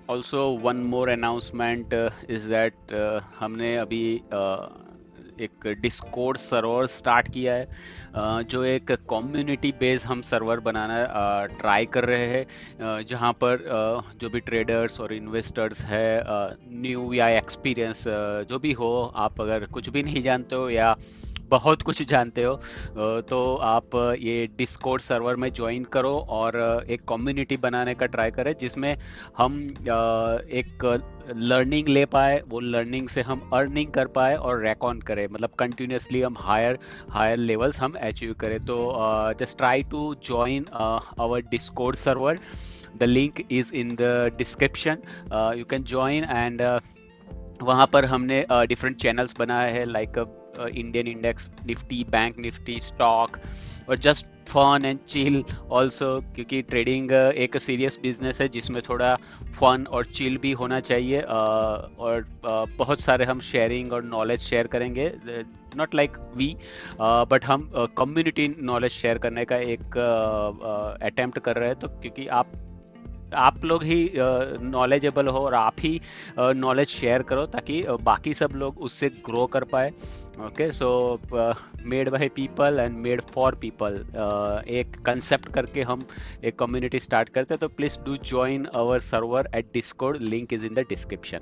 Also one more announcement is that हमने अभी एक डिस्कॉर्ड सर्वर स्टार्ट किया है, जो एक कम्युनिटी बेस हम सर्वर बनाना ट्राई कर रहे हैं, जहाँ पर जो भी ट्रेडर्स और इन्वेस्टर्स है, न्यू या एक्सपीरियंस जो भी हो, आप अगर कुछ भी नहीं जानते हो या बहुत कुछ जानते हो, तो आप ये डिस्कॉर्ड सर्वर में ज्वाइन करो और एक कम्युनिटी बनाने का ट्राई करें, जिसमें हम एक लर्निंग ले पाए, वो लर्निंग से हम अर्निंग कर पाए और रैक ऑन करें, मतलब कंटिन्यूसली हम हायर हायर लेवल्स हम अचीव करें। तो just try to join our discord server. The link is in the description. You can join and वहाँ पर हमने डिफरेंट चैनल्स बनाए हैं, like Indian index, Nifty, bank Nifty, stock, और just fun and chill also, क्योंकि trading एक serious business है जिसमें थोड़ा फन और चिल भी होना चाहिए। और बहुत सारे हम शेयरिंग और नॉलेज शेयर करेंगे, नॉट लाइक वी, बट हम कम्युनिटी नॉलेज शेयर करने का एक अटेम्प्ट कर रहे हैं। तो क्योंकि आप लोग ही नॉलेजेबल हो और आप ही नॉलेज शेयर करो, ताकि बाकी सब लोग उससे ग्रो कर पाए। Okay, so made by people and made for people, एक कंसेप्ट करके हम एक कम्युनिटी स्टार्ट करते हैं। तो please do join our server at Discord, link is in the description.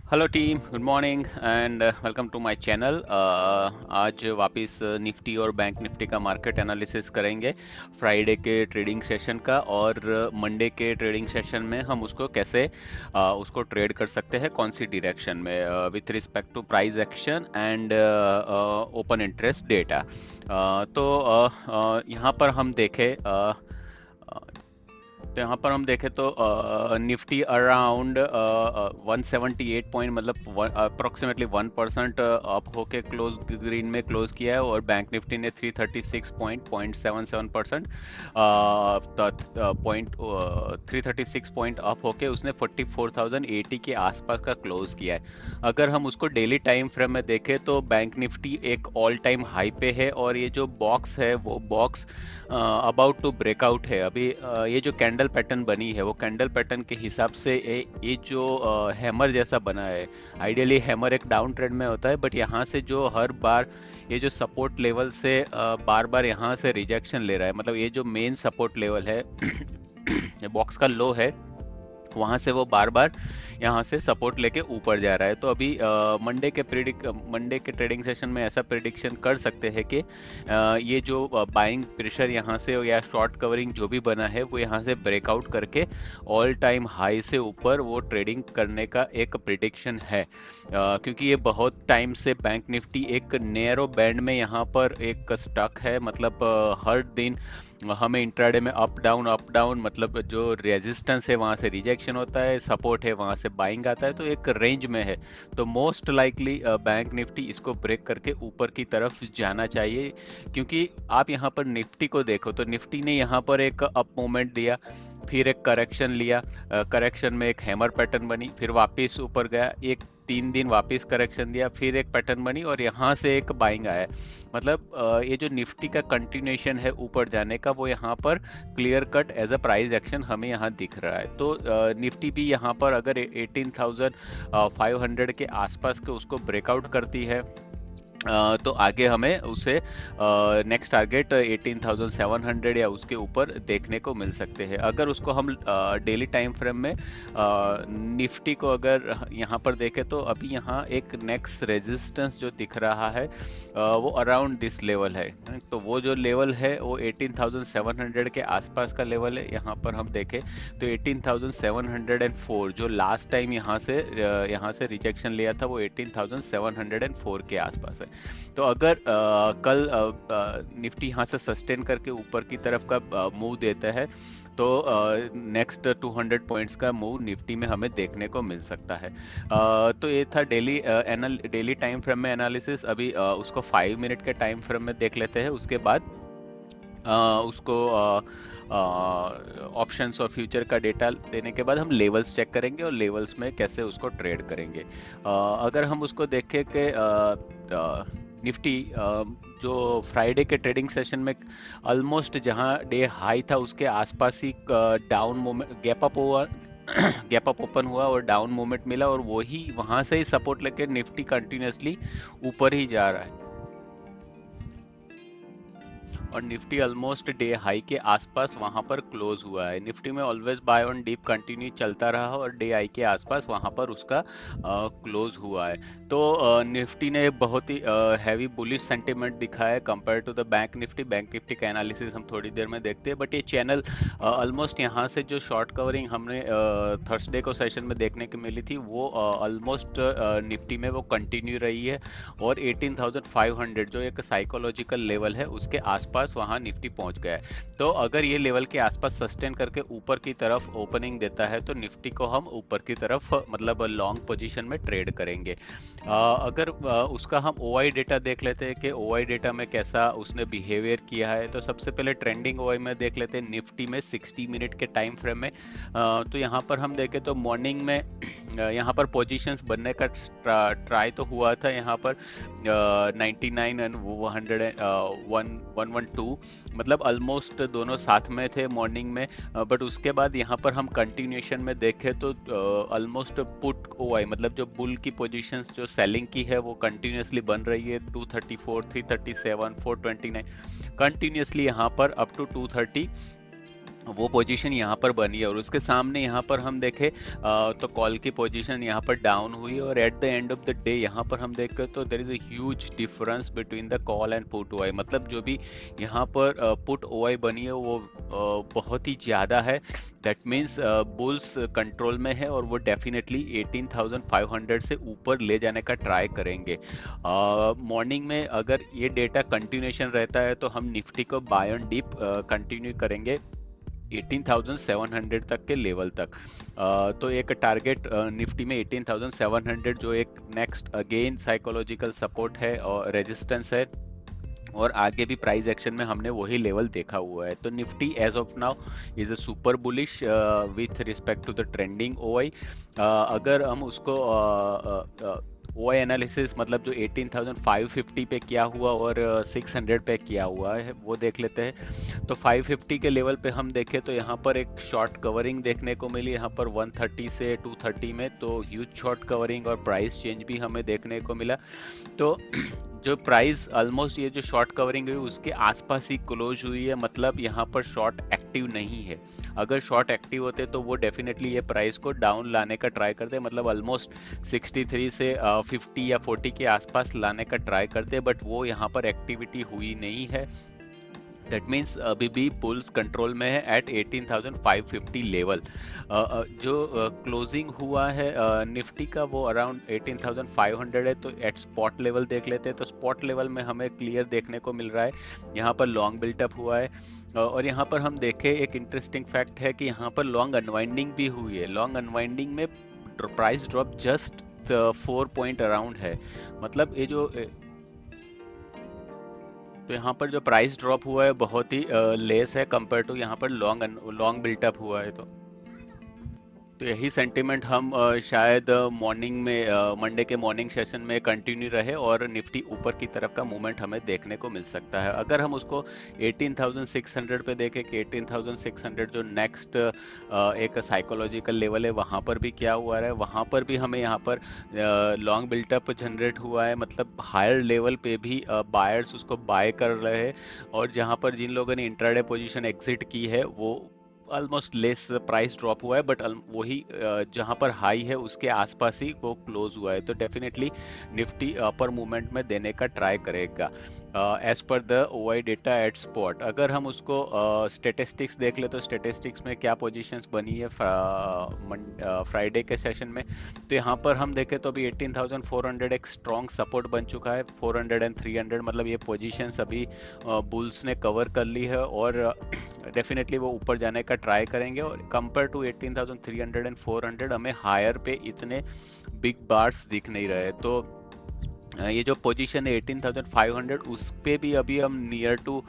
Hello team, good morning and welcome to my channel. आज वापस Nifty और बैंक निफ्टी का मार्केट एनालिसिस करेंगे, फ्राइडे के ट्रेडिंग सेशन का, और मंडे के ट्रेडिंग सेशन में हम उसको कैसे उसको ट्रेड कर सकते हैं, कौन सी डायरेक्शन में, with respect to price action and open interest data. यहाँ पर हम देखें, तो यहाँ पर हम देखें तो निफ्टी अराउंड 178 पॉइंट, मतलब अप्रोक्सीमेटली 1% अप होके क्लोज, ग्रीन में क्लोज किया है, और बैंक निफ्टी ने 336 पॉइंट, 0.77% पॉइंट 336 पॉइंट अप होके उसने 44,080 के आसपास का क्लोज किया है। अगर हम उसको डेली टाइम फ्रेम में देखें तो बैंक निफ्टी एक ऑल टाइम हाई पे है, और ये जो बॉक्स है वो बॉक्स अबाउट टू ब्रेकआउट है। अभी ये जो कैंडल पैटर्न बनी है, वो कैंडल पैटर्न के हिसाब से ये जो हैमर जैसा बना है, आइडियली हैमर एक डाउन ट्रेंड में होता है, बट यहाँ से जो हर बार ये जो सपोर्ट लेवल से बार बार यहाँ से रिजेक्शन ले रहा है, मतलब ये जो मेन सपोर्ट लेवल है बॉक्स का लो है, वहां से वो बार बार यहाँ से सपोर्ट लेके ऊपर जा रहा है। तो अभी मंडे के ट्रेडिंग सेशन में ऐसा प्रिडिक्शन कर सकते हैं कि ये जो बाइंग प्रेशर यहाँ से या शॉर्ट कवरिंग जो भी बना है, वो यहाँ से ब्रेकआउट करके ऑल टाइम हाई से ऊपर वो ट्रेडिंग करने का एक प्रिडिक्शन है। क्योंकि ये बहुत टाइम से बैंक निफ्टी एक नैरो बैंड में यहाँ पर एक स्टक है, मतलब हर दिन हमें इंट्राडे में अप डाउन, मतलब जो रेजिस्टेंस है वहां से रिजेक्शन होता है, सपोर्ट है वहां से बाइंग आता है, तो एक रेंज में है। तो मोस्ट लाइकली बैंक निफ्टी इसको ब्रेक करके ऊपर की तरफ जाना चाहिए। क्योंकि आप यहाँ पर निफ्टी को देखो तो निफ्टी ने यहाँ पर एक अप मूवमेंट दिया, फिर एक करेक्शन लिया, करेक्शन में एक हैमर पैटर्न बनी, फिर वापस ऊपर गया, एक 3 दिन वापस करेक्शन दिया, फिर एक पैटर्न बनी, और यहाँ से एक बाइंग आया। मतलब ये जो निफ्टी का कंटिन्यूएशन है ऊपर जाने का, वो यहाँ पर clear cut as a price action हमें यहाँ दिख रहा है। तो निफ्टी भी यहाँ पर अगर 18,500 के आसपास के उसको ब्रेकआउट करती है, तो आगे हमें उसे नेक्स्ट टारगेट 18,700 या उसके ऊपर देखने को मिल सकते हैं। अगर उसको हम डेली टाइम फ्रेम में निफ्टी को अगर यहाँ पर देखें, तो अभी यहाँ एक नेक्स्ट रेजिस्टेंस जो दिख रहा है, वो अराउंड दिस लेवल है। तो वो जो लेवल है वो 18,700 के आसपास का लेवल है। यहाँ पर हम देखें तो 18,704 जो लास्ट टाइम यहाँ से रिजेक्शन लिया था, वो 18,704 के आसपास है। तो अगर कल निफ्टी यहाँ से सस्टेन करके ऊपर की तरफ का मूव देता है, तो नेक्स्ट 200 पॉइंट्स का मूव निफ्टी में हमें देखने को मिल सकता है। तो ये था डेली टाइम फ्रेम में एनालिसिस। अभी उसको 5 मिनट के टाइम फ्रेम में देख लेते हैं, उसके बाद उसको ऑप्शंस और फ्यूचर का डेटा देने के बाद हम लेवल्स चेक करेंगे और लेवल्स में कैसे उसको ट्रेड करेंगे। अगर हम उसको देखें कि निफ्टी जो फ्राइडे के ट्रेडिंग सेशन में ऑलमोस्ट जहां डे हाई था उसके आसपास ही डाउन मोमेंट गैप अप हुआ गैप अप ओपन हुआ और डाउन मोमेंट मिला और वही वहां से ही सपोर्ट लेके निफ्टी कंटिन्यूअसली ऊपर ही जा रहा है और निफ्टी ऑलमोस्ट डे हाई के आसपास वहां पर क्लोज हुआ है। निफ्टी में always buy on dip continue चलता रहा और डे हाई के आसपास वहां पर उसका क्लोज हुआ है। तो निफ्टी ने बहुत ही हैवी बुलिश सेंटीमेंट दिखाया है compare to the bank Nifty. Bank Nifty का एनालिसिस हम थोड़ी देर में देखते हैं, बट ये चैनल ऑलमोस्ट यहाँ से जो शॉर्ट कवरिंग हमने थर्सडे को सेशन में देखने को मिली थी वो ऑलमोस्ट निफ्टी में वो कंटिन्यू रही है और 18,500 जो एक साइकोलॉजिकल लेवल है उसके आसपास वहां निफ्टी पहुंच गया है। तो अगर ये लेवल के आसपास सस्टेन करके ऊपर की तरफ ओपनिंग देता है तो निफ्टी को हम ऊपर की तरफ मतलब लॉन्ग पोजीशन में ट्रेड करेंगे। अगर उसका हम ओआई डेटा देख लेते हैं कि ओआई डेटा में कैसा उसने बिहेवियर किया है, तो सबसे पहले ट्रेंडिंग ओआई में देख लेते हैं निफ्टी में 60 मिनट के टाइम फ्रेम में। तो यहाँ पर हम देखें तो मॉर्निंग में यहाँ पर पोजीशंस बनने का ट्राई तो हुआ था यहाँ पर 99 एंड 112 मतलब ऑलमोस्ट दोनों साथ में थे मॉर्निंग में। बट उसके बाद यहाँ पर हम कंटिन्यूएशन में देखें तो ऑलमोस्ट पुट ओआई मतलब जो बुल की पोजीशंस जो सेलिंग की है वो कंटिन्यूसली बन रही है 234 337 429 कंटिन्यूसली यहाँ पर अप टू 230 वो पोजीशन यहाँ पर बनी है। और उसके सामने यहाँ पर हम देखें तो कॉल की पोजीशन यहाँ पर डाउन हुई और at the end of the day यहाँ पर हम देखें तो there is a huge difference between the call and put OI. मतलब जो भी यहाँ पर पुट ओआई बनी है वो बहुत ही ज़्यादा है। दैट मीन्स बुल्स कंट्रोल में है और वो डेफिनेटली 18,500 से ऊपर ले जाने का ट्राई करेंगे। मॉर्निंग में अगर ये डेटा कंटिन्यूएशन रहता है तो हम निफ्टी को बाय ऑन डीप कंटिन्यू करेंगे 18,700 तक के लेवल तक। तो एक टारगेट निफ्टी में 18,700 जो एक नेक्स्ट अगेन साइकोलॉजिकल सपोर्ट है और रेजिस्टेंस है और आगे भी प्राइस एक्शन में हमने वही लेवल देखा हुआ है। तो Nifty as of now is a super bullish with respect to the trending OI. अगर हम उसको ओआई एनालिसिस मतलब जो 18,550 पे किया हुआ और 600 पे किया हुआ है वो देख लेते हैं। तो 550 के लेवल पे हम देखें तो यहाँ पर एक शॉर्ट कवरिंग देखने को मिली यहाँ पर 130 से 230 में, तो ह्यूज शॉर्ट कवरिंग और प्राइस चेंज भी हमें देखने को मिला। तो जो प्राइस ऑलमोस्ट ये जो शॉर्ट कवरिंग हुई उसके आसपास ही क्लोज हुई है, मतलब यहाँ पर शॉर्ट एक्टिव नहीं है। अगर शॉर्ट एक्टिव होते तो वो डेफिनेटली ये प्राइस को डाउन लाने का ट्राई करते, मतलब ऑलमोस्ट 63 से 50 या 40 के आसपास लाने का ट्राई करते, बट वो यहाँ पर एक्टिविटी हुई नहीं है। दैट मीन्स अभी भी बुल्स कंट्रोल में है एट 18,550 लेवल। जो क्लोजिंग हुआ है निफ्टी का वो अराउंड 18,500 है। तो एट स्पॉट लेवल देख लेते हैं तो स्पॉट लेवल में हमें क्लियर देखने को मिल रहा है यहाँ पर लॉन्ग बिल्टअप हुआ है। और यहाँ पर हम देखें एक इंटरेस्टिंग फैक्ट है कि यहाँ पर लॉन्ग अनवाइंडिंग भी हुई है। लॉन्ग अनवाइंडिंग में price drop just 4 point around है। मतलब ये जो तो यहाँ पर जो प्राइस ड्रॉप हुआ है बहुत ही लेस है कंपेयर टू यहाँ पर लॉन्ग बिल्टअप हुआ है। तो यही सेंटिमेंट हम शायद मॉर्निंग में मंडे के मॉर्निंग सेशन में कंटिन्यू रहे और निफ्टी ऊपर की तरफ का मूवमेंट हमें देखने को मिल सकता है। अगर हम उसको 18,600 पे देखें कि 18,600 जो नेक्स्ट एक साइकोलॉजिकल लेवल है वहाँ पर भी क्या हुआ है, वहाँ पर भी हमें यहाँ पर लॉन्ग बिल्टअप जनरेट हुआ है। मतलब हायर लेवल पे भी बायर्स उसको बाय कर रहे हैं और जहाँ पर जिन लोगों ने इंट्राडे पोजीशन एग्जिट की है वो ऑलमोस्ट लेस प्राइस ड्रॉप हुआ है, बट वही जहां पर हाई है उसके आसपास ही वो क्लोज हुआ है। तो डेफिनेटली निफ्टी अपर मूवमेंट में देने का ट्राई करेगा as per the OI data at spot. अगर हम उसको स्टेटिस्टिक्स देख ले तो स्टेटिस्टिक्स में क्या पोजीशंस बनी है फ्राइडे के सेशन में, तो यहाँ पर हम देखें तो अभी 18,400 एक स्ट्रॉन्ग सपोर्ट बन चुका है। 400 एंड 300 मतलब ये पोजीशंस अभी बुल्स ने कवर कर ली है और डेफिनेटली वो ऊपर जाने का ट्राई करेंगे। और कंपेयर टू 18,300 एंड 400 हमें हायर पे इतने बिग बार्स दिख नहीं रहे। तो ये जो पोजीशन है 18,500 उस पे भी अभी हम नियर टू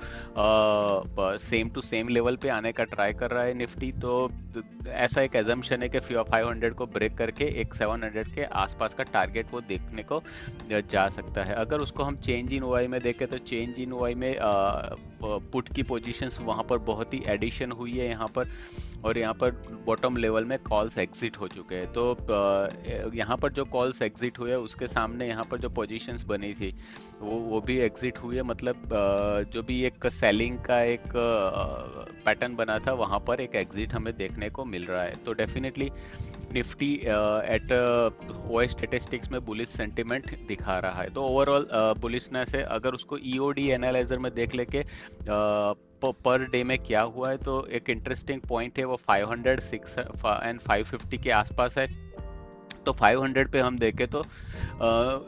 सेम लेवल पे आने का ट्राई कर रहा है निफ्टी। तो ऐसा एक एजम्पशन है कि 500 को ब्रेक करके एक 700 के आसपास का टारगेट वो देखने को जा सकता है। अगर उसको हम चेंज इन ओआई में देखें तो चेंज इन ओआई में पुट की पोजीशंस वहाँ पर बहुत ही एडिशन हुई है यहाँ पर, और यहाँ पर बॉटम लेवल में कॉल्स एग्जिट हो चुके हैं। तो यहाँ पर जो कॉल्स एग्जिट हुए उसके सामने यहाँ पर जो पोजीशंस बनी थी वो भी एग्जिट हुई है। मतलब जो भी एक सेलिंग का एक पैटर्न बना था वहाँ पर एक एग्जिट हमें देखने को मिल रहा है। तो definitely Nifty at OI statistics में बुलिश सेंटिमेंट दिखा रहा है। तो ओवरऑल बुलिशनेस है। अगर उसको ईओडी एनालाइजर में देख लेके पर डे में क्या हुआ है, तो एक इंटरेस्टिंग पॉइंट है वो 500 6 एंड 550 के आसपास है। तो 500 पे हम देखें तो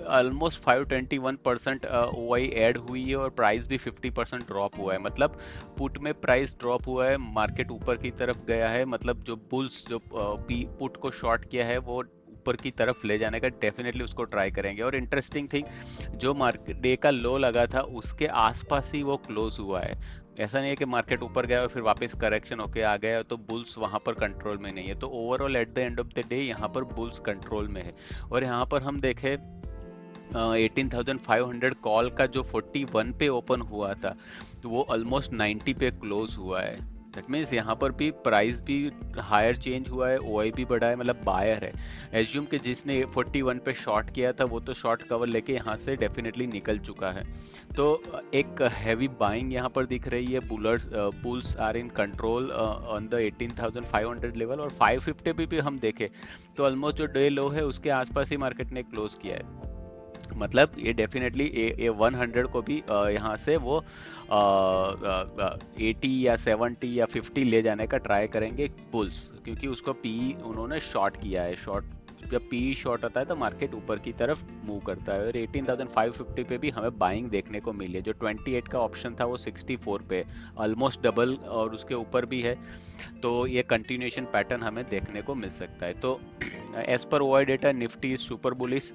ऑलमोस्ट 521% ओआई ऐड हुई है और प्राइस भी 50% ड्रॉप हुआ है। मतलब पुट में प्राइस ड्रॉप हुआ है, मार्केट ऊपर की तरफ गया है। मतलब जो बुल्स जो पुट को शॉर्ट किया है वो ऊपर की तरफ ले जाने का डेफिनेटली उसको ट्राई करेंगे। और इंटरेस्टिंग थिंग, जो मार्केट डे का लो लगा था उसके आसपास ही वो क्लोज हुआ है। ऐसा नहीं है कि मार्केट ऊपर गया और फिर वापस करेक्शन होके आ गया तो बुल्स वहां पर कंट्रोल में नहीं है। तो overall eight the end of the day यहाँ पर बुल्स कंट्रोल में है। और यहाँ पर हम देखें 18,500 कॉल का जो 41 पे ओपन हुआ था तो वो ऑलमोस्ट 90 पे क्लोज हुआ है। दैट मीन्स यहाँ पर भी प्राइस भी हायर चेंज हुआ है, ओआई भी बढ़ा है, मतलब बायर है। एज्यूम कि जिसने 41 पे शॉर्ट किया था वो तो शॉर्ट कवर लेके यहाँ से डेफिनेटली निकल चुका है। तो एक हैवी बाइंग यहाँ पर दिख रही है। Bulls are in control on the 18,500 level. और 550 भी हम देखें तो ऑलमोस्ट जो डे लो है उसके आसपास ही मार्केट ने क्लोज किया है। मतलब ये डेफिनेटली ए 100 को भी यहाँ से वो 80 या 70 या 50 ले जाने का ट्राई करेंगे बुल्स, क्योंकि उसको पी उन्होंने शॉर्ट किया है। शॉर्ट जब पी शॉर्ट होता है तो मार्केट ऊपर की तरफ मूव करता है। और 18,550 पे भी हमें बाइंग देखने को मिली है। जो 28 का ऑप्शन था वो 64 पे ऑलमोस्ट डबल और उसके ऊपर भी है। तो ये कंटिन्यूएशन पैटर्न हमें देखने को मिल सकता है। तो as per OI data Nifty is super bullish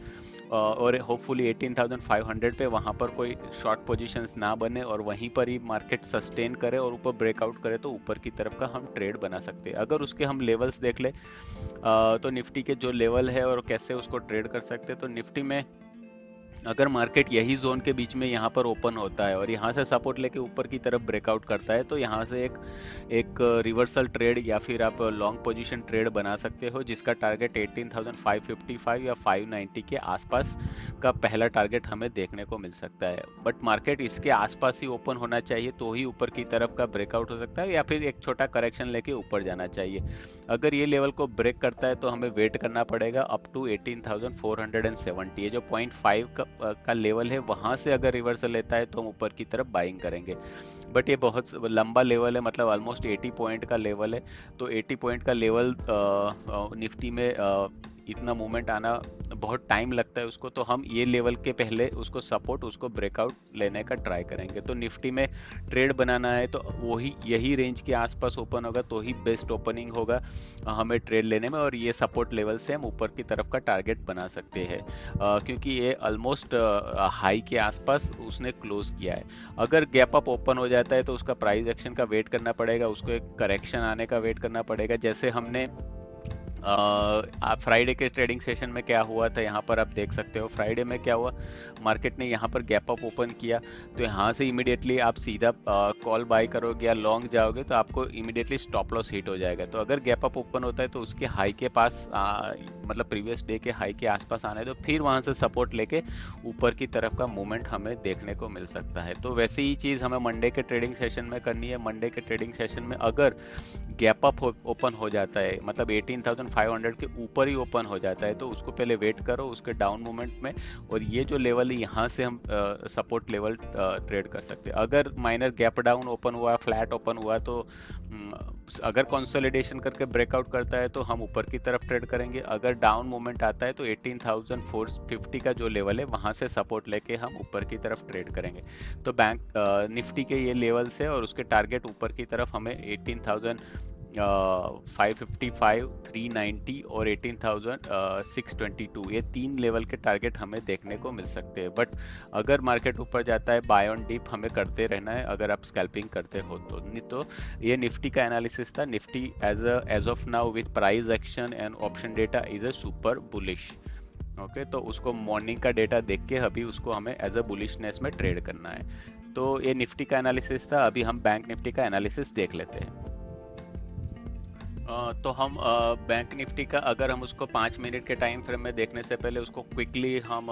और होपफुली 18,500 पे वहाँ पर कोई शॉर्ट पोजीशंस ना बने और वहीं पर ही मार्केट सस्टेन करे और ऊपर ब्रेकआउट करे तो ऊपर की तरफ का हम ट्रेड बना सकते हैं। अगर उसके हम लेवल्स देख ले तो निफ्टी के जो लेवल है और कैसे उसको ट्रेड कर सकते हैं, तो निफ्टी में अगर मार्केट यही जोन के बीच में यहाँ पर ओपन होता है और यहाँ से सपोर्ट लेके ऊपर की तरफ ब्रेकआउट करता है तो यहाँ से एक एक रिवर्सल ट्रेड या फिर आप लॉन्ग पोजीशन ट्रेड बना सकते हो, जिसका टारगेट 18,555 या 590 के आसपास का पहला टारगेट हमें देखने को मिल सकता है। बट मार्केट इसके आसपास ही ओपन होना चाहिए तो ही ऊपर की तरफ का ब्रेकआउट हो सकता है, या फिर एक छोटा करेक्शन लेके ऊपर जाना चाहिए। अगर ये लेवल को ब्रेक करता है तो हमें वेट करना पड़ेगा अप टू 18,470। ये जो 0.5 का लेवल है वहां से अगर रिवर्सल लेता है तो हम ऊपर की तरफ बाइंग करेंगे। बट ये बहुत लंबा लेवल है, मतलब ऑलमोस्ट 80 पॉइंट का लेवल है। तो 80 पॉइंट का लेवल निफ्टी में इतना मूवमेंट आना बहुत टाइम लगता है उसको। तो हम ये लेवल के पहले उसको सपोर्ट उसको ब्रेकआउट लेने का ट्राई करेंगे। तो निफ्टी में ट्रेड बनाना है तो वही यही रेंज के आसपास ओपन होगा तो ही बेस्ट ओपनिंग होगा हमें ट्रेड लेने में। और ये सपोर्ट लेवल से हम ऊपर की तरफ का टारगेट बना सकते हैं क्योंकि ये ऑलमोस्ट हाई के आसपास उसने क्लोज किया है। अगर गैप अप ओपन हो जाता है तो उसका प्राइस एक्शन का वेट करना पड़ेगा, उसको एक करेक्शन आने का वेट करना पड़ेगा। जैसे हमने फ्राइडे के ट्रेडिंग सेशन में क्या हुआ था यहाँ पर आप देख सकते हो। फ्राइडे में क्या हुआ, मार्केट ने यहाँ पर गैप अप ओपन किया तो यहाँ से इमीडिएटली आप सीधा कॉल बाय करोगे या लॉन्ग जाओगे तो आपको इमीडिएटली स्टॉप लॉस हिट हो जाएगा। तो अगर गैप अप ओपन होता है तो उसके हाई के पास मतलब प्रीवियस डे के हाई के आसपास आने दो, फिर वहाँ से सपोर्ट लेके ऊपर की तरफ का मूवमेंट हमें देखने को मिल सकता है। तो वैसे ही चीज़ हमें मंडे के ट्रेडिंग सेशन में करनी है। मंडे के ट्रेडिंग सेशन में अगर गैप अप ओपन हो जाता है, मतलब 18,500 के ऊपर ही ओपन हो जाता है, तो उसको पहले वेट करो उसके डाउन मूवमेंट में। और ये जो लेवल है यहाँ से हम सपोर्ट लेवल ट्रेड कर सकते हैं। अगर माइनर गैप डाउन ओपन हुआ, फ्लैट ओपन हुआ, तो अगर कंसोलिडेशन करके ब्रेकआउट करता है तो हम ऊपर की तरफ ट्रेड करेंगे। अगर डाउन मूवमेंट आता है तो 18,450 का जो लेवल है वहाँ से सपोर्ट लेके हम ऊपर की तरफ ट्रेड करेंगे। तो बैंक निफ्टी के ये लेवल्स है और उसके टारगेट ऊपर की तरफ हमें 18,000 555, 390 और 18,622, ये तीन लेवल के टारगेट हमें देखने को मिल सकते हैं। बट अगर मार्केट ऊपर जाता है, बाय ऑन डिप हमें करते रहना है अगर आप स्कैल्पिंग करते हो तो। नहीं तो ये निफ्टी का एनालिसिस था। Nifty as of now with price action and option data is a super bullish. Okay, तो उसको मॉर्निंग का डेटा देख के अभी उसको हमें एज अ बुलिशनेस में ट्रेड करना है। तो ये निफ्टी का एनालिसिस था। अभी हम बैंक निफ्टी का एनालिसिस देख लेते हैं। तो हम बैंक निफ्टी का अगर हम उसको 5 मिनट के टाइम फ्रेम में देखने से पहले उसको क्विकली हम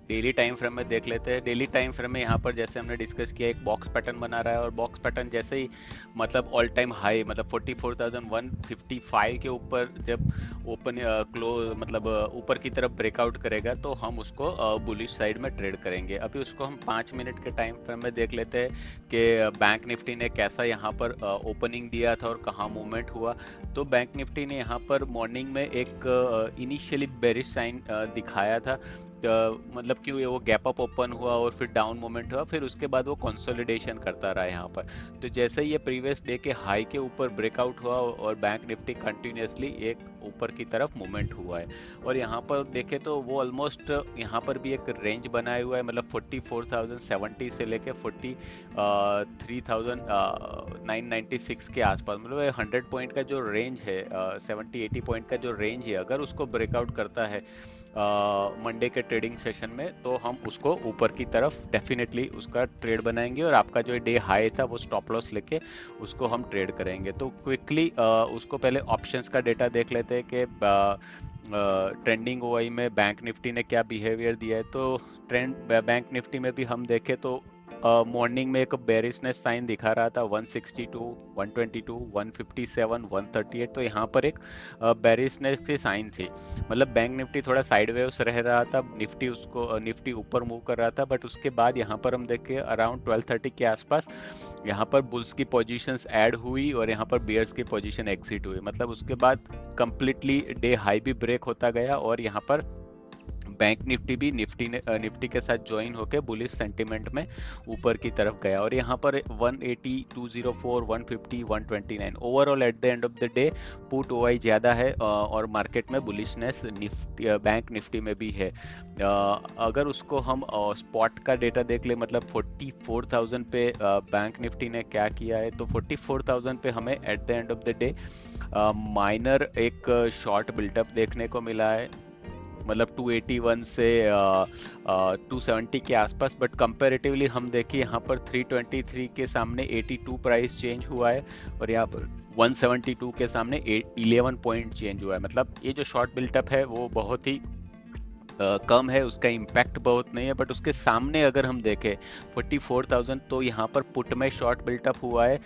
डेली टाइम फ्रेम में देख लेते हैं। डेली टाइम फ्रेम में यहाँ पर जैसे हमने डिस्कस किया एक बॉक्स पैटर्न बना रहा है, और बॉक्स पैटर्न जैसे ही मतलब ऑल टाइम हाई मतलब 44,155 के ऊपर जब ओपन क्लोज मतलब ऊपर की तरफ ब्रेकआउट करेगा तो हम उसको बुलिश साइड में ट्रेड करेंगे। अभी उसको हम 5 मिनट के टाइम फ्रेम में देख लेते हैं कि बैंक निफ्टी ने कैसा यहाँ पर ओपनिंग दिया था और कहाँ मूवमेंट हुआ। तो बैंक निफ्टी ने यहाँ पर मॉर्निंग में एक इनिशियली बेरिश साइन दिखाया था। मतलब कि वो गैप अप ओपन हुआ और फिर डाउन मोमेंट हुआ, फिर उसके बाद वो कंसोलिडेशन करता रहा यहाँ पर। तो जैसे ही ये प्रीवियस डे के हाई के ऊपर ब्रेकआउट हुआ और बैंक निफ्टी कंटिन्यूसली एक ऊपर की तरफ मूवमेंट हुआ है। और यहाँ पर देखें तो वो ऑलमोस्ट यहाँ पर भी एक रेंज बनाया हुआ है, मतलब 44,070 से लेके 43,996 के आसपास, मतलब 100 पॉइंट का जो रेंज है, 70-80 पॉइंट का जो रेंज है, अगर उसको ब्रेकआउट करता है मंडे के ट्रेडिंग सेशन में तो हम उसको ऊपर की तरफ डेफिनेटली उसका ट्रेड बनाएंगे, और आपका जो डे हाई था वो स्टॉप लॉस लेके उसको हम ट्रेड करेंगे। तो क्विकली उसको पहले ऑप्शंस का डेटा देख लेते हैं कि ट्रेंडिंग ओआई में बैंक निफ्टी ने क्या बिहेवियर दिया है। तो ट्रेंड बैंक निफ्टी में भी हम देखें तो मॉर्निंग में एक बेरिशनेस साइन दिखा रहा था 162, 122, 157, 138। तो यहाँ पर एक बेरिशनेस की साइन थी, मतलब बैंक निफ्टी थोड़ा साइडवेज रह रहा था, निफ्टी ऊपर मूव कर रहा था। बट उसके बाद यहाँ पर हम देखें अराउंड 12:30 के आसपास यहाँ पर बुल्स की पोजीशंस ऐड हुई और यहाँ पर बियर्स की पोजीशन एग्जिट हुई। मतलब उसके बाद कंप्लीटली डे हाई भी ब्रेक होता गया और यहाँ पर बैंक निफ्टी भी निफ्टी के साथ ज्वाइन होकर बुलिश सेंटिमेंट में ऊपर की तरफ गया। और यहाँ पर 180, 204, 150, 129 overall eight the end of the day put OI ज़्यादा है और मार्केट में बुलिशनेस निफ्टी बैंक निफ्टी में भी है। अगर उसको हम स्पॉट का डेटा देख ले, मतलब 44,000 पे बैंक निफ्टी ने क्या किया है, तो 44,000 पे हमें eight the end of the day minor एक शॉर्ट बिल्टअप देखने को मिला है, मतलब 281 से 270 के आसपास। बट कंपैरेटिवली हम देखिए यहाँ पर 323 के सामने 82 प्राइस चेंज हुआ है और यहाँ पर 172 के सामने 11 पॉइंट चेंज हुआ है। मतलब ये जो शॉर्ट बिल्टअप है वो बहुत ही कम है, उसका इम्पैक्ट बहुत नहीं है। बट उसके सामने अगर हम देखें 44,000, तो यहाँ पर पुट में शॉर्ट बिल्टअप हुआ है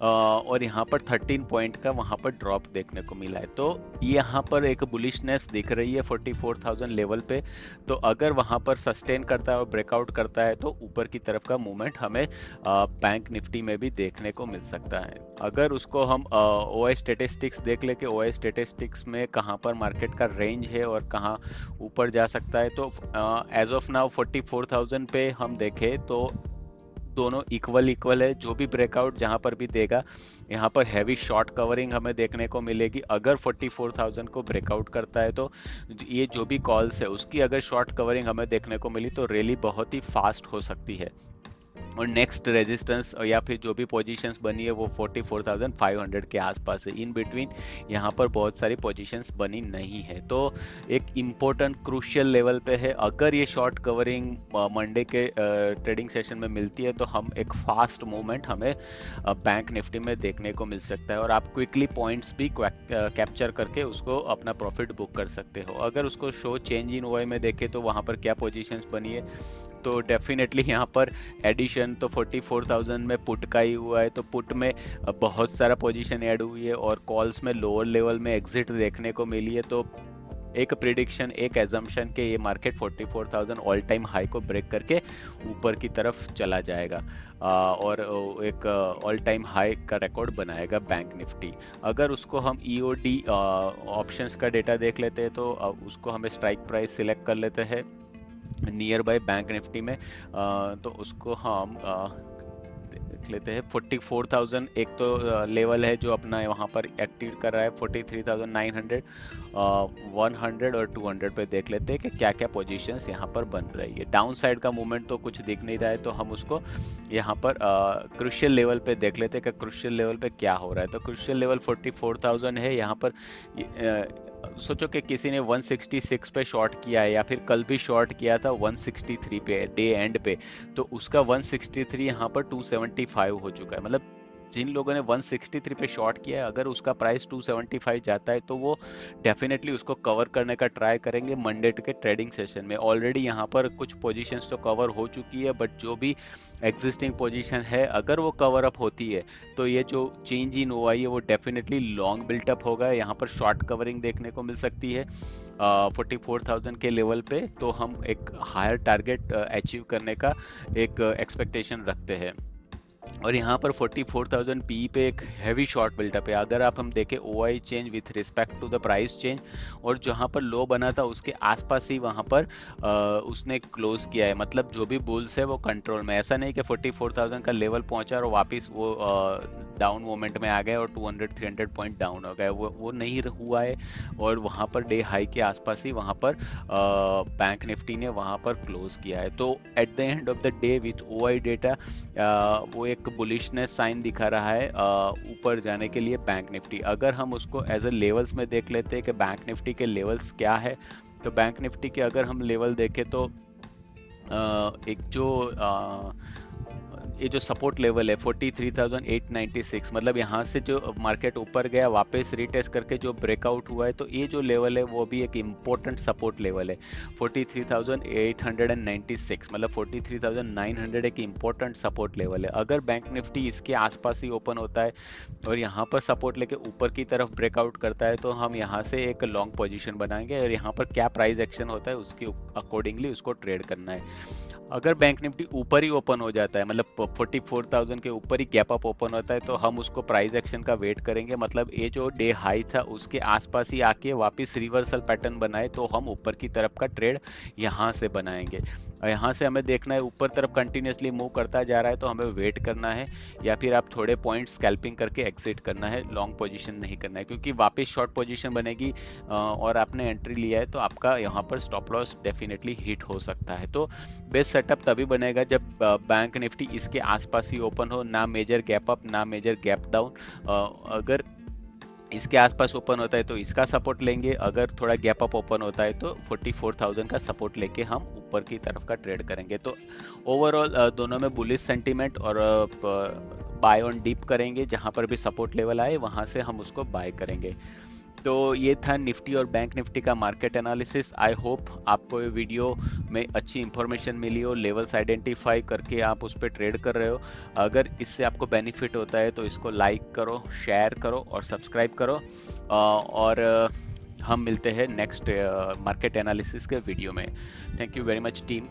और यहाँ पर 13 पॉइंट का वहाँ पर ड्रॉप देखने को मिला है। तो यहाँ पर एक बुलिशनेस दिख रही है 44,000 लेवल पे। तो अगर वहाँ पर सस्टेन करता है और ब्रेकआउट करता है तो ऊपर की तरफ का मूवमेंट हमें बैंक निफ्टी में भी देखने को मिल सकता है। अगर उसको हम ओआई स्टेटिस्टिक्स देख ले कि ओआई स्टेटिस्टिक्स में कहाँ पर मार्केट का रेंज है और कहाँ ऊपर जा सकता है, तो एज ऑफ नाउ 44,000 पे हम देखें तो दोनों इक्वल है। जो भी ब्रेकआउट जहां पर भी देगा, यहाँ पर हैवी शॉर्ट कवरिंग हमें देखने को मिलेगी। अगर 44,000 को ब्रेकआउट करता है तो ये जो भी कॉल्स है उसकी अगर शॉर्ट कवरिंग हमें देखने को मिली तो रैली बहुत ही फास्ट हो सकती है। और नेक्स्ट रेजिस्टेंस या फिर जो भी पोजीशंस बनी है वो 44,500 के आसपास है। इन बिटवीन यहाँ पर बहुत सारी पोजीशंस बनी नहीं है, तो एक इम्पोर्टेंट क्रूशियल लेवल पे है। अगर ये शॉर्ट कवरिंग मंडे के ट्रेडिंग सेशन में मिलती है तो हम एक फास्ट मूवमेंट हमें बैंक निफ्टी में देखने को मिल सकता है और आप क्विकली पॉइंट्स भी कैप्चर करके उसको अपना प्रॉफिट बुक कर सकते हो। अगर उसको शो चेंज इन ओआई में देखें तो वहाँ पर क्या पोजीशंस बनी है, तो डेफिनेटली यहाँ पर एडिशन तो 44,000 में पुट का ही हुआ है, तो पुट में बहुत सारा पोजीशन ऐड हुई है और कॉल्स में लोअर लेवल में एग्जिट देखने को मिली है। तो एक प्रिडिक्शन, एक एजम्पशन के ये मार्केट 44,000 ऑल टाइम हाई को ब्रेक करके ऊपर की तरफ चला जाएगा और एक ऑल टाइम हाई का रिकॉर्ड बनाएगा बैंक निफ्टी। अगर उसको हम ईओडी ऑप्शंस का डेटा देख लेते हैं तो उसको हमें स्ट्राइक प्राइस सिलेक्ट कर लेते हैं नियर बाय बैंक निफ्टी में। तो उसको हम देख लेते हैं। 44,000 एक तो लेवल है जो अपना वहाँ पर एक्टिव कर रहा है। 43,900, 100 और 200 पे देख लेते हैं कि क्या क्या पोजीशंस यहाँ पर बन रही है। डाउन साइड का मूवमेंट तो कुछ दिख नहीं रहा है, तो हम उसको यहाँ पर क्रुशियल लेवल पे देख लेते हैं कि क्रुशियल लेवल पे क्या हो रहा है। तो क्रुशियल लेवल 44,000 है यहाँ पर। सोचो कि किसी ने 166 पे शॉर्ट किया है या फिर कल भी शॉर्ट किया था 163 पे डे एंड पे, तो उसका 163 यहाँ पर 275 हो चुका है। मतलब जिन लोगों ने 163 पे शॉर्ट किया है, अगर उसका प्राइस 275 जाता है तो वो डेफिनेटली उसको कवर करने का ट्राई करेंगे मंडे के ट्रेडिंग सेशन में। ऑलरेडी यहाँ पर कुछ पोजीशंस तो कवर हो चुकी है, बट जो भी एग्जिस्टिंग पोजीशन है अगर वो कवर अप होती है तो ये जो चेंज इन हुआ है वो डेफिनेटली लॉन्ग बिल्टअप होगा। यहाँ पर शॉर्ट कवरिंग देखने को मिल सकती है 44,000 के लेवल पे। तो हम एक हायर टारगेट अचीव करने का एक एक्सपेक्टेशन रखते हैं। और यहाँ पर 44,000 पी पे एक हैवी शॉर्ट बिल्टअप है। अगर आप हम देखें OI change with respect to the price change, और जहाँ पर लो बना था उसके आसपास ही वहाँ पर उसने क्लोज किया है। मतलब जो भी बुल्स है वो कंट्रोल में, ऐसा नहीं कि 44,000 का लेवल पहुंचा और वापस वो डाउन मोमेंट में आ गए और 200-300 पॉइंट डाउन हो गए, वो नहीं हुआ है। और वहाँ पर डे हाई के आसपास ही वहाँ पर बैंक निफ्टी ने वहाँ पर क्लोज किया है। तो eight the end of the day with OI data वो एक बुलिशनेस साइन दिखा रहा है ऊपर जाने के लिए बैंक निफ्टी। अगर हम उसको एज अ लेवल्स में देख लेते हैं कि बैंक निफ्टी के लेवल्स क्या है, तो बैंक निफ्टी के अगर हम लेवल देखें तो एक जो ये जो सपोर्ट लेवल है 43,896, मतलब यहाँ से जो मार्केट ऊपर गया वापस रीटेस्ट करके जो ब्रेकआउट हुआ है, तो ये जो लेवल है वो भी एक इम्पोर्टेंट सपोर्ट लेवल है 43,896। मतलब 43,900 एक इम्पोर्टेंट सपोर्ट लेवल है। अगर बैंक निफ्टी इसके आसपास ही ओपन होता है और यहाँ पर सपोर्ट लेके ऊपर की तरफ ब्रेकआउट करता है, तो हम यहाँ से एक लॉन्ग पोजीशन बनाएंगे और यहाँ पर क्या प्राइस एक्शन होता है उसके अकॉर्डिंगली उसको ट्रेड करना है। अगर बैंक निफ्टी ऊपर ही ओपन हो जाता है, मतलब 44,000 के ऊपर ही गैप अप ओपन होता है, तो हम उसको प्राइस एक्शन का वेट करेंगे। मतलब ये जो डे हाई था उसके आसपास ही आके वापस रिवर्सल पैटर्न बनाए तो हम ऊपर की तरफ का ट्रेड यहाँ से बनाएंगे। और यहाँ से हमें देखना है ऊपर तरफ कंटिन्यूसली मूव करता जा रहा है तो हमें वेट करना है, या फिर आप थोड़े पॉइंट स्कैल्पिंग करके एग्जिट करना है, लॉन्ग पोजीशन नहीं करना है। क्योंकि वापस शॉर्ट पोजीशन बनेगी और आपने एंट्री लिया है तो आपका यहाँ पर स्टॉप लॉस डेफिनेटली हिट हो सकता है। तो बेस्ट सेटअप तभी बनेगा जब बैंक निफ्टी इसके आसपास ही ओपन हो, ना मेजर गैप अप ना मेजर गैप डाउन। अगर इसके आसपास ओपन होता है तो इसका सपोर्ट लेंगे, अगर थोड़ा गैप अप ओपन होता है तो 44,000 का सपोर्ट लेके हम ऊपर की तरफ का ट्रेड करेंगे। तो ओवरऑल दोनों में बुलिश सेंटीमेंट और बाय ऑन डीप करेंगे, जहां पर भी सपोर्ट लेवल आए वहां से हम उसको बाय करेंगे। तो ये था निफ्टी और बैंक निफ्टी का मार्केट एनालिसिस। आई होप आपको ये वीडियो में अच्छी इंफॉर्मेशन मिली हो, लेवल्स आइडेंटिफाई करके आप उस पर ट्रेड कर रहे हो। अगर इससे आपको बेनिफिट होता है तो इसको लाइक करो, शेयर करो और सब्सक्राइब करो। और हम मिलते हैं नेक्स्ट मार्केट एनालिसिस के वीडियो में। Thank you very much team.